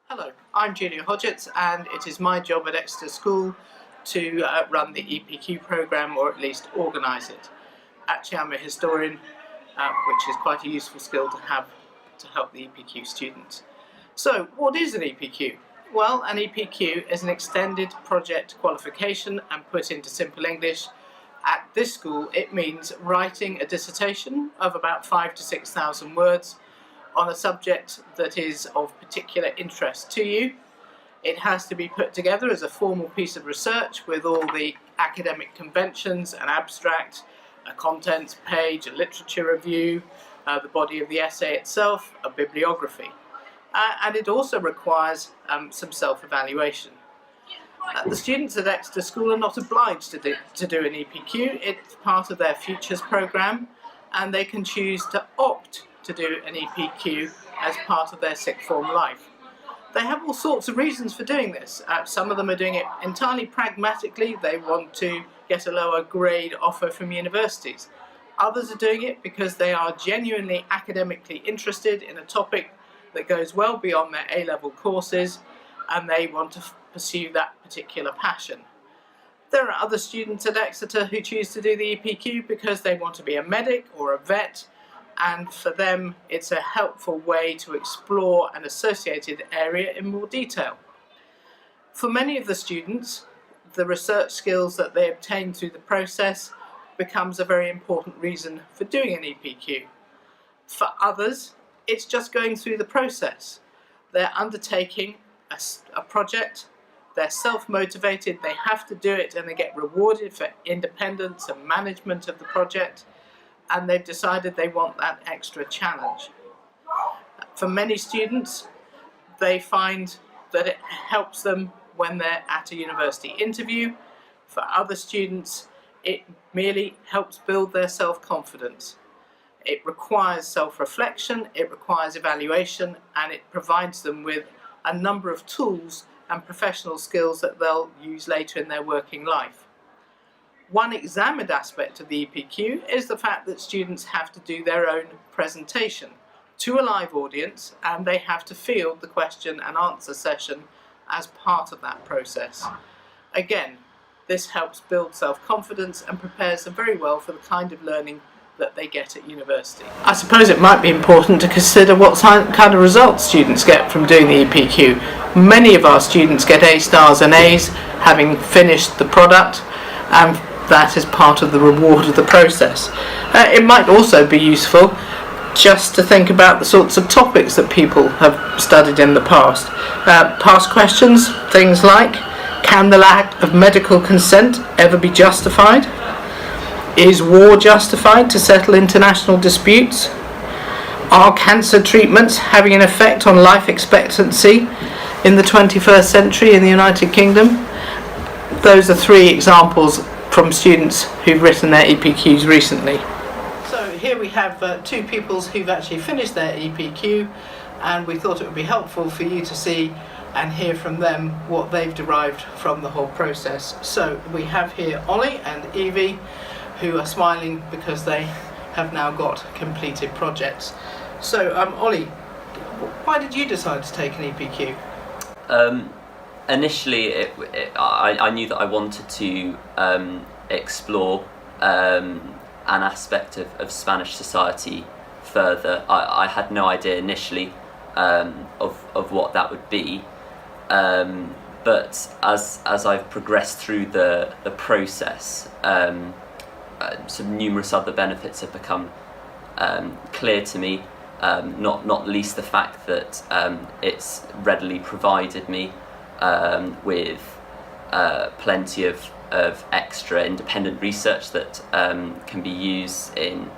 Hello, I'm Julia Hodgetts and it is my job at Exeter School to run the EPQ programme, or at least organise it. Actually, I'm a historian, which is quite a useful skill to have to help the EPQ students. So, what is an EPQ? Well, an EPQ is an extended project qualification, and put into simple English, at this school it means writing a dissertation of about 5,000 to 6,000 words on a subject that is of particular interest to you. It has to be put together as a formal piece of research with all the academic conventions, an abstract, a contents page, a literature review, the body of the essay itself, a bibliography. And it also requires some self-evaluation. The students at Exeter School are not obliged to do an EPQ. It's part of their Futures programme, and they can choose to opt to do an EPQ as part of their sixth form life. They have all sorts of reasons for doing this. Some of them are doing it entirely pragmatically. They want to get a lower grade offer from universities. Others are doing it because they are genuinely academically interested in a topic that goes well beyond their A-level courses, and they want to pursue that particular passion. There are other students at Exeter who choose to do the EPQ because they want to be a medic or a vet, and for them it's a helpful way to explore an associated area in more detail. For many of the students, the research skills that they obtain through the process becomes a very important reason for doing an EPQ. For others, it's just going through the process. They're undertaking a project, they're self-motivated, they have to do it, and they get rewarded for independence and management of the project, and they've decided they want that extra challenge. For many students, they find that it helps them when they're at a university interview. For other students, it merely helps build their self-confidence. It requires self-reflection, it requires evaluation, and it provides them with a number of tools and professional skills that they'll use later in their working life. One examined aspect of the EPQ is the fact that students have to do their own presentation to a live audience, and they have to field the question and answer session as part of that process. Again, this helps build self-confidence and prepares them very well for the kind of learning that they get at university. I suppose it might be important to consider what kind of results students get from doing the EPQ. Many of our students get A stars and A's having finished the product, and that is part of the reward of the process. It might also be useful just to think about the sorts of topics that people have studied in the past. Past questions, things like, can the lack of medical consent ever be justified? Is war justified to settle international disputes? Are cancer treatments having an effect on life expectancy in the 21st century in the United Kingdom? Those are three examples from students who've written their EPQs recently. So here we have two pupils who've actually finished their EPQ, and we thought it would be helpful for you to see and hear from them what they've derived from the whole process. So we have here Ollie and Evie, who are smiling because they have now got completed projects. So Ollie, why did you decide to take an EPQ? Initially, I knew that I wanted to explore an aspect of Spanish society further. I had no idea initially of what that would be, but as I've progressed through the process, some numerous other benefits have become clear to me. Not least the fact that it's readily provided me with plenty of extra independent research that can be used in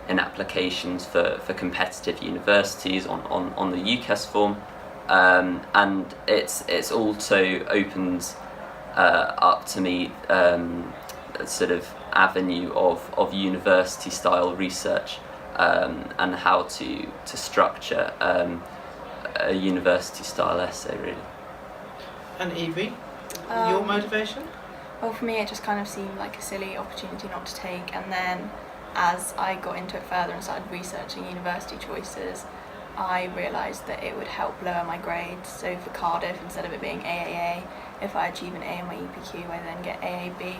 applications for competitive universities on the UCAS form, and it's also opened up to me a sort of avenue of university style research, and how to structure a university style essay, really. And Evie, your motivation? Well, for me it just kind of seemed like a silly opportunity not to take, and then as I got into it further and started researching university choices, I realised that it would help lower my grades. So for Cardiff, instead of it being AAA, if I achieve an A in my EPQ, I then get AAB,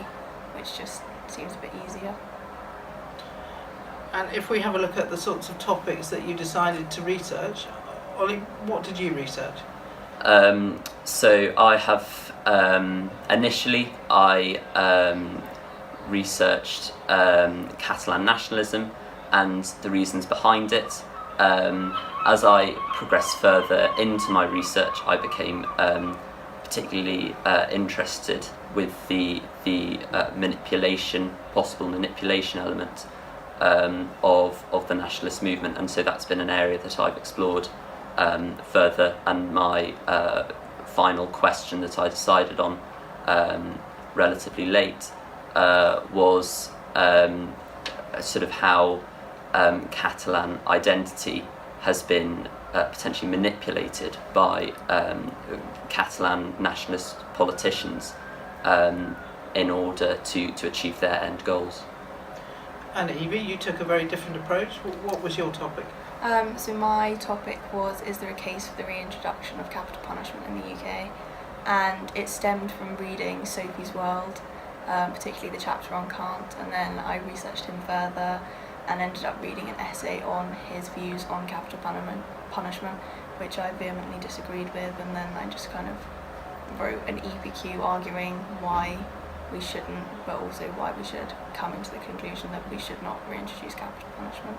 which just seems a bit easier. And if we have a look at the sorts of topics that you decided to research, Ollie, what did you research? So I have, initially I researched Catalan nationalism and the reasons behind it. As I progressed further into my research, I became particularly interested with the possible manipulation element of the nationalist movement, and so that's been an area that I've explored further. And my final question that I decided on relatively late was sort of how Catalan identity has been potentially manipulated by Catalan nationalist politicians in order to achieve their end goals. And Evie, you took a very different approach. What was your topic? So my topic was, is there a case for the reintroduction of capital punishment in the UK? And it stemmed from reading Sophie's World, particularly the chapter on Kant, and then I researched him further and ended up reading an essay on his views on capital punishment, which I vehemently disagreed with, and then I just kind of wrote an EPQ arguing why we shouldn't, but also why we should, coming to the conclusion that we should not reintroduce capital punishment.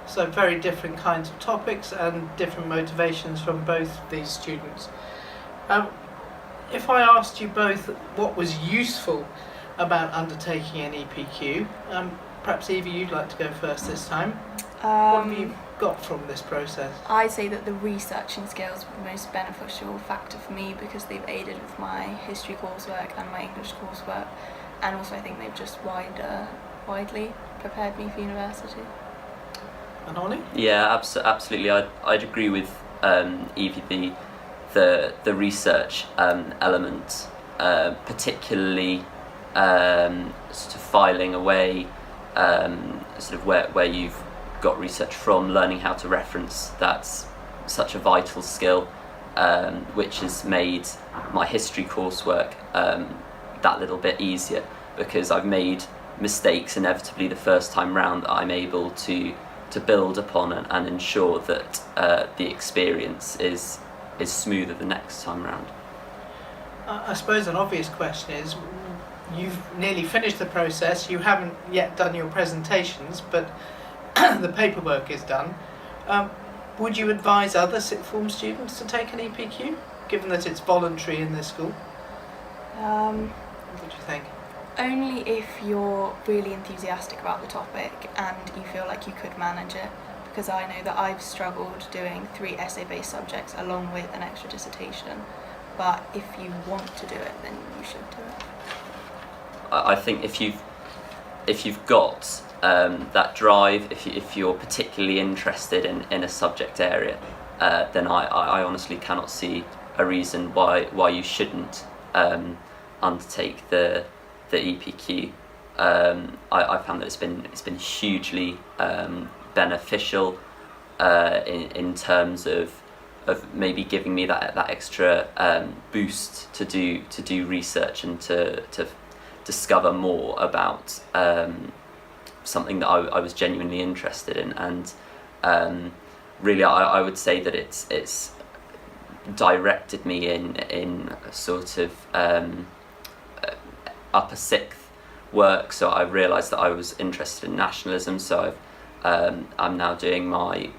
So very different kinds of topics and different motivations from both these students. If I asked you both what was useful about undertaking an EPQ, perhaps Evie, you'd like to go first this time. What have you got from this process? I'd say that the researching skills were the most beneficial factor for me because they've aided with my history coursework and my English coursework, and also I think they've just widely prepared me for university. And Ollie? Yeah, absolutely. I'd agree with Evie. The research element, particularly sort of filing away, sort of where you've got research from, learning how to reference. That's such a vital skill, which has made my history coursework that little bit easier, because I've made mistakes inevitably the first time round that I'm able to build upon and ensure that the experience is smoother the next time round. I suppose an obvious question is, you've nearly finished the process, you haven't yet done your presentations, but the paperwork is done. Would you advise other sixth form students to take an EPQ, given that it's voluntary in this school? What do you think? Only if you're really enthusiastic about the topic and you feel like you could manage it, because I know that I've struggled doing 3 essay-based subjects along with an extra dissertation, but if you want to do it, then you should do it. I think if you've got that drive, if you're particularly interested in a subject area, then I honestly cannot see a reason why you shouldn't undertake the EPQ. I found that it's been hugely beneficial in terms of maybe giving me that extra boost to do research and to discover more about something that I was genuinely interested in, and really I would say that it's directed me in sort of upper sixth work. So I realised that I was interested in nationalism, so I'm now doing my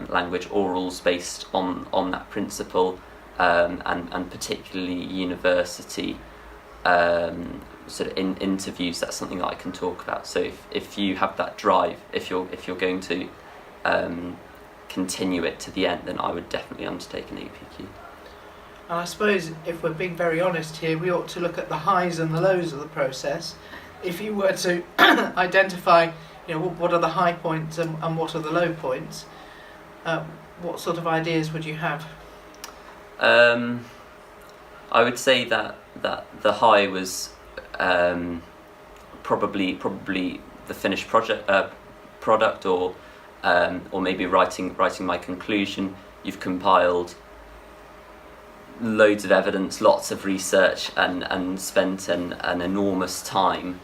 language orals based on that principle, and particularly university sort of interviews. That's something that I can talk about. So if you have that drive, if you're going to continue it to the end, then I would definitely undertake an EPQ. And I suppose if we're being very honest here, we ought to look at the highs and the lows of the process. If you were to identify, what are the high points and what are the low points, what sort of ideas would you have? I would say that the high was probably the finished product, or or maybe writing my conclusion, you've compiled loads of evidence, lots of research, and spent an enormous time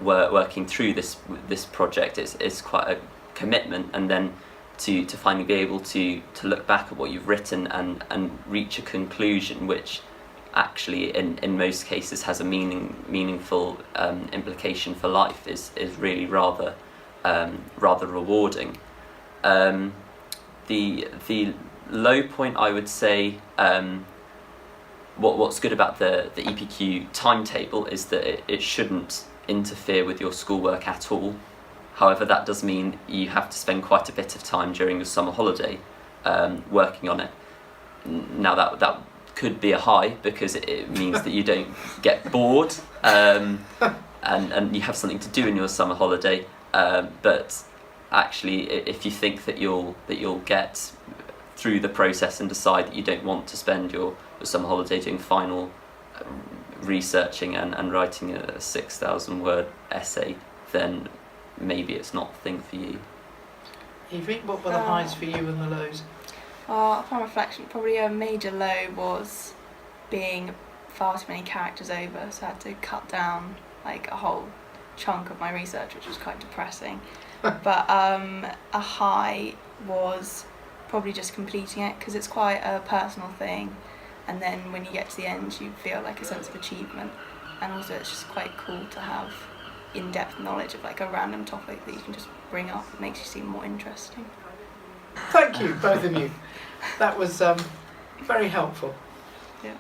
working through this project. It's quite a commitment, and then to finally be able to look back at what you've written and reach a conclusion which actually in most cases has a meaningful implication for life is really rather rewarding. The low point, I would say, what's good about the EPQ timetable is that it shouldn't interfere with your schoolwork at all. However, that does mean you have to spend quite a bit of time during your summer holiday working on it. Now that could be a high, because it means that you don't get bored and you have something to do in your summer holiday. But actually, if you think that you'll get through the process and decide that you don't want to spend your summer holiday doing final researching and writing a 6,000 word essay, then maybe it's not the thing for you. Evie, what were the highs for you and the lows? Upon reflection, probably a major low was being far too many characters over, so I had to cut down like a whole chunk of my research, which was quite depressing. But a high was probably just completing it, because it's quite a personal thing, and then when you get to the end you feel like a sense of achievement, and also it's just quite cool to have in-depth knowledge of like a random topic that you can just bring up. It makes you seem more interesting. Thank you, both of you. That was very helpful. Yeah.